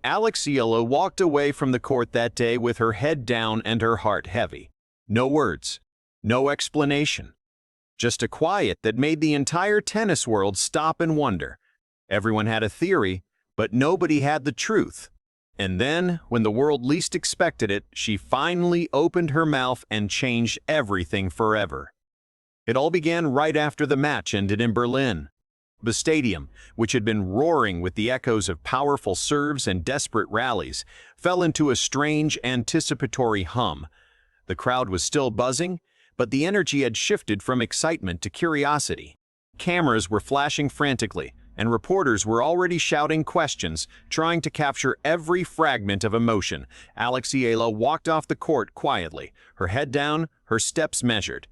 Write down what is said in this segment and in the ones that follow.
Eala walked away from the court that day with her head down and her heart heavy. No words, no explanation. Just a quiet that made the entire tennis world stop and wonder. Everyone had a theory, but nobody had the truth. And then, when the world least expected it, she finally opened her mouth and changed everything forever. It all began right after the match ended in Berlin. The stadium, which had been roaring with the echoes of powerful serves and desperate rallies, fell into a strange, anticipatory hum. The crowd was still buzzing, but the energy had shifted from excitement to curiosity. Cameras were flashing frantically, and reporters were already shouting questions, trying to capture every fragment of emotion. Eala walked off the court quietly, her head down, her steps measured.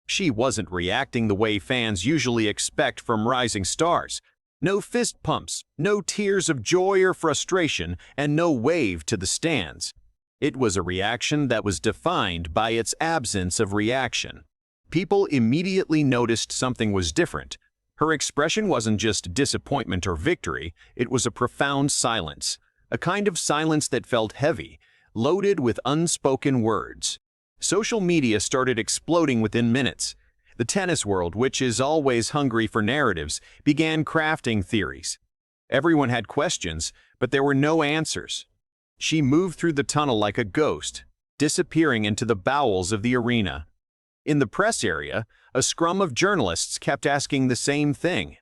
She wasn't reacting the way fans usually expect from rising stars. No fist pumps, no tears of joy or frustration, and no wave to the stands. It was a reaction that was defined by its absence of reaction. People immediately noticed something was different. Her expression wasn't just disappointment or victory, it was a profound silence, a kind of silence that felt heavy, loaded with unspoken words. Social media started exploding within minutes. The tennis world, which is always hungry for narratives, began crafting theories. Everyone had questions, but there were no answers. She moved through the tunnel like a ghost, disappearing into the bowels of the arena. In the press area, a scrum of journalists kept asking the same thing.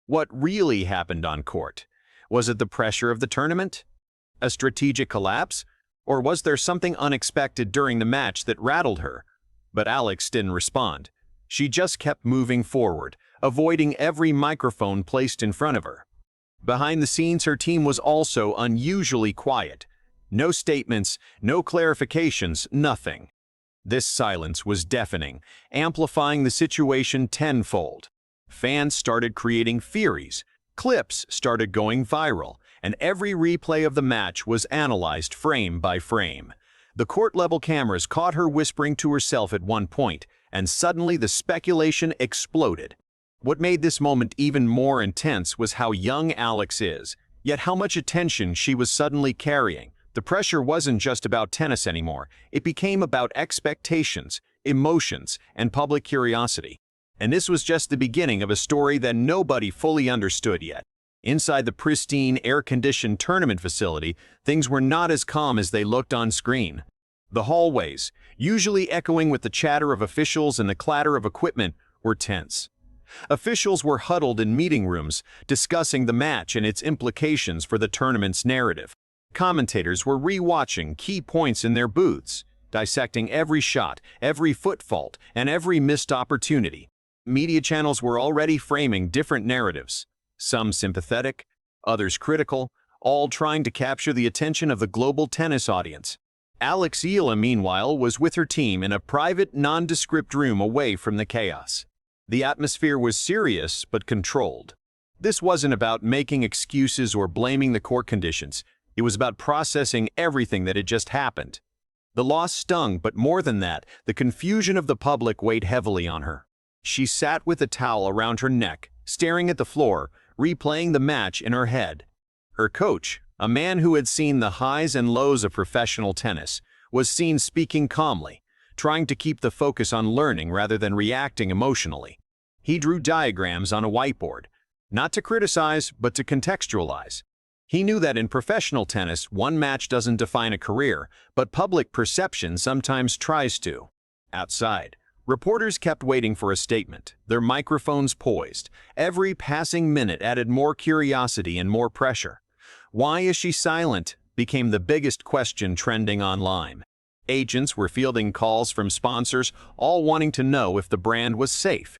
What really happened on court? Was it the pressure of the tournament? A strategic collapse? Or was there something unexpected during the match that rattled her? But Alex didn't respond. She just kept moving forward, avoiding every microphone placed in front of her. Behind the scenes, her team was also unusually quiet. No statements, no clarifications, nothing. This silence was deafening, amplifying the situation tenfold. Fans started creating theories, clips started going viral, and every replay of the match was analyzed frame by frame. The court-level cameras caught her whispering to herself at one point, and suddenly the speculation exploded. What made this moment even more intense was how young Alex is, yet how much attention she was suddenly carrying. The pressure wasn't just about tennis anymore. It became about expectations, emotions, and public curiosity. And this was just the beginning of a story that nobody fully understood yet. Inside the pristine, air-conditioned tournament facility, things were not as calm as they looked on screen. The hallways, usually echoing with the chatter of officials and the clatter of equipment, were tense. Officials were huddled in meeting rooms, discussing the match and its implications for the tournament's narrative. Commentators were re-watching key points in their booths, dissecting every shot, every foot fault, and every missed opportunity. Media channels were already framing different narratives, some sympathetic, others critical, all trying to capture the attention of the global tennis audience. Eala, meanwhile, was with her team in a private, nondescript room away from the chaos. The atmosphere was serious but controlled. This wasn't about making excuses or blaming the court conditions. It was about processing everything that had just happened. The loss stung, but more than that, the confusion of the public weighed heavily on her. She sat with a towel around her neck, staring at the floor, replaying the match in her head. Her coach, a man who had seen the highs and lows of professional tennis, was seen speaking calmly, trying to keep the focus on learning rather than reacting emotionally. He drew diagrams on a whiteboard, not to criticize, but to contextualize. He knew that in professional tennis, one match doesn't define a career, but public perception sometimes tries to. Outside, reporters kept waiting for a statement, their microphones poised. Every passing minute added more curiosity and more pressure. Why is she silent? Became the biggest question trending online. Agents were fielding calls from sponsors, all wanting to know if the brand was safe.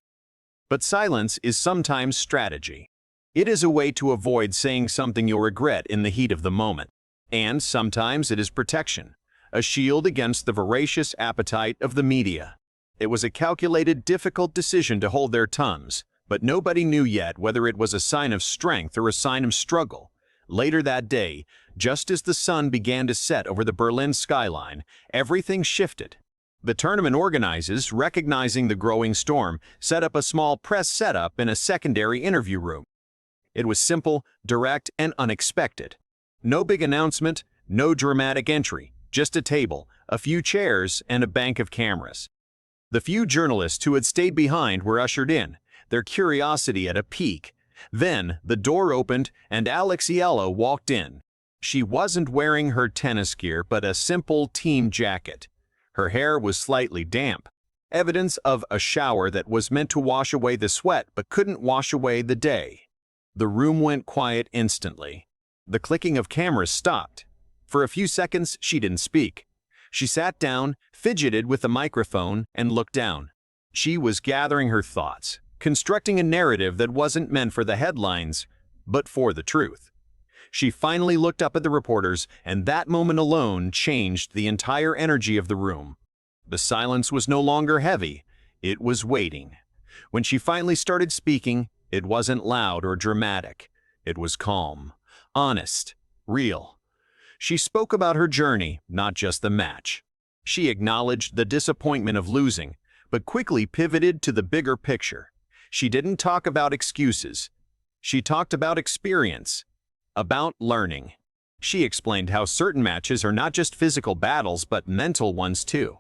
But silence is sometimes strategy. It is a way to avoid saying something you'll regret in the heat of the moment. And sometimes it is protection, a shield against the voracious appetite of the media. It was a calculated, difficult decision to hold their tongues, but nobody knew yet whether it was a sign of strength or a sign of struggle. Later that day, just as the sun began to set over the Berlin skyline, everything shifted. The tournament organizers, recognizing the growing storm, set up a small press setup in a secondary interview room. It was simple, direct, and unexpected. No big announcement, no dramatic entry, just a table, a few chairs, and a bank of cameras. The few journalists who had stayed behind were ushered in, their curiosity at a peak. Then, the door opened and Eala walked in. She wasn't wearing her tennis gear but a simple team jacket. Her hair was slightly damp, evidence of a shower that was meant to wash away the sweat but couldn't wash away the day. The room went quiet instantly. The clicking of cameras stopped. For a few seconds, she didn't speak. She sat down, fidgeted with the microphone, and looked down. She was gathering her thoughts, constructing a narrative that wasn't meant for the headlines, but for the truth. She finally looked up at the reporters, and that moment alone changed the entire energy of the room. The silence was no longer heavy, it was waiting. When she finally started speaking, it wasn't loud or dramatic. It was calm, honest, real. She spoke about her journey, not just the match. She acknowledged the disappointment of losing, but quickly pivoted to the bigger picture. She didn't talk about excuses. She talked about experience, about learning. She explained how certain matches are not just physical battles but mental ones too.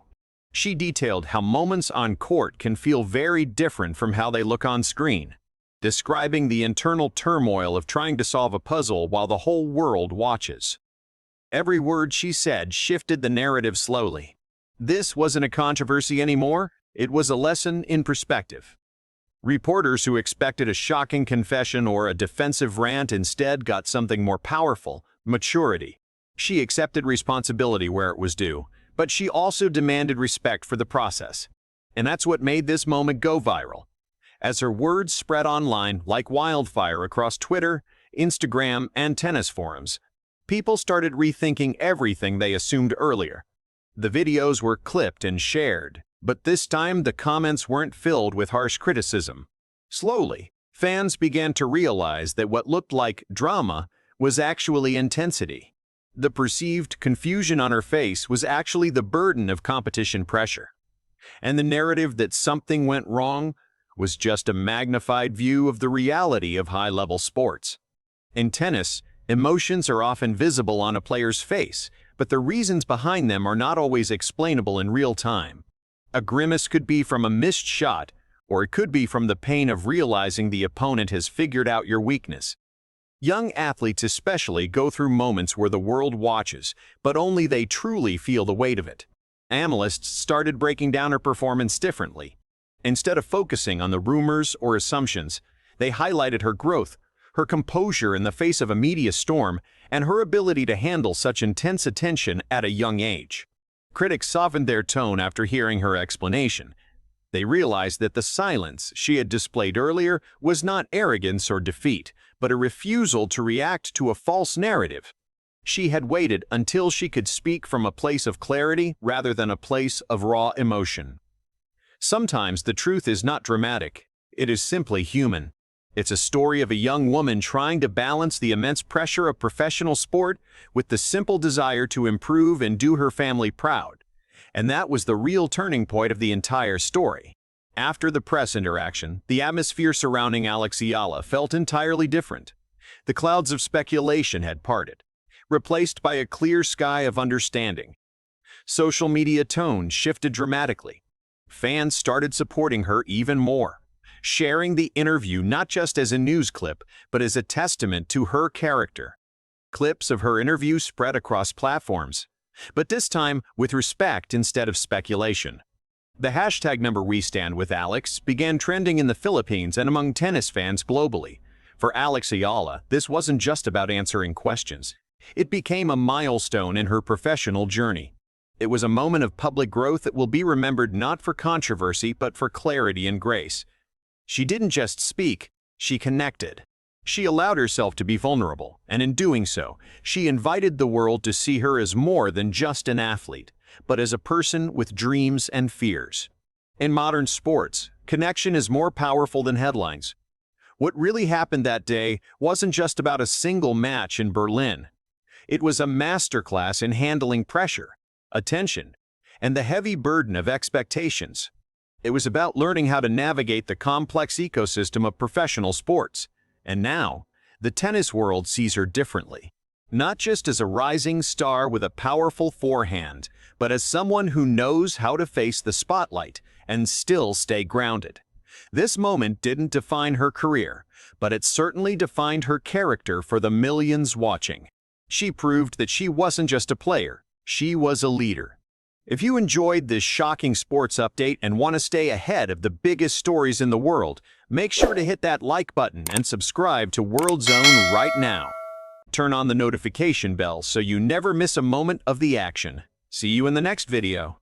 She detailed how moments on court can feel very different from how they look on screen, describing the internal turmoil of trying to solve a puzzle while the whole world watches. Every word she said shifted the narrative slowly. This wasn't a controversy anymore, it was a lesson in perspective. Reporters who expected a shocking confession or a defensive rant instead got something more powerful: maturity. She accepted responsibility where it was due, but she also demanded respect for the process. And that's what made this moment go viral. As her words spread online like wildfire across Twitter, Instagram, and tennis forums, people started rethinking everything they assumed earlier. The videos were clipped and shared, but this time the comments weren't filled with harsh criticism. Slowly, fans began to realize that what looked like drama was actually intensity. The perceived confusion on her face was actually the burden of competition pressure. And the narrative that something went wrong was just a magnified view of the reality of high-level sports. In tennis, emotions are often visible on a player's face, but the reasons behind them are not always explainable in real time. A grimace could be from a missed shot, or it could be from the pain of realizing the opponent has figured out your weakness. Young athletes especially go through moments where the world watches, but only they truly feel the weight of it. Analysts started breaking down her performance differently. Instead of focusing on the rumors or assumptions, they highlighted her growth, her composure in the face of a media storm, and her ability to handle such intense attention at a young age. Critics softened their tone after hearing her explanation. They realized that the silence she had displayed earlier was not arrogance or defeat, but a refusal to react to a false narrative. She had waited until she could speak from a place of clarity rather than a place of raw emotion. Sometimes the truth is not dramatic, it is simply human. It's a story of a young woman trying to balance the immense pressure of professional sport with the simple desire to improve and do her family proud. And that was the real turning point of the entire story. After the press interaction, the atmosphere surrounding Eala felt entirely different. The clouds of speculation had parted, replaced by a clear sky of understanding. Social media tone shifted dramatically. Fans started supporting her even more, sharing the interview not just as a news clip, but as a testament to her character. Clips of her interview spread across platforms, but this time with respect instead of speculation. The hashtag #WeStandWithAlex began trending in the Philippines and among tennis fans globally. For Eala, this wasn't just about answering questions. It became a milestone in her professional journey. It was a moment of public growth that will be remembered not for controversy but for clarity and grace. She didn't just speak, she connected. She allowed herself to be vulnerable, and in doing so, she invited the world to see her as more than just an athlete, but as a person with dreams and fears. In modern sports, connection is more powerful than headlines. What really happened that day wasn't just about a single match in Berlin. It was a masterclass in handling pressure, attention, and the heavy burden of expectations. It was about learning how to navigate the complex ecosystem of professional sports. And now, the tennis world sees her differently. not just as a rising star with a powerful forehand, but as someone who knows how to face the spotlight and still stay grounded. This moment didn't define her career, but it certainly defined her character for the millions watching. She proved that she wasn't just a player, she was a leader. If you enjoyed this shocking sports update and want to stay ahead of the biggest stories in the world, make sure to hit that like button and subscribe to World Zone right now. Turn on the notification bell so you never miss a moment of the action. See you in the next video.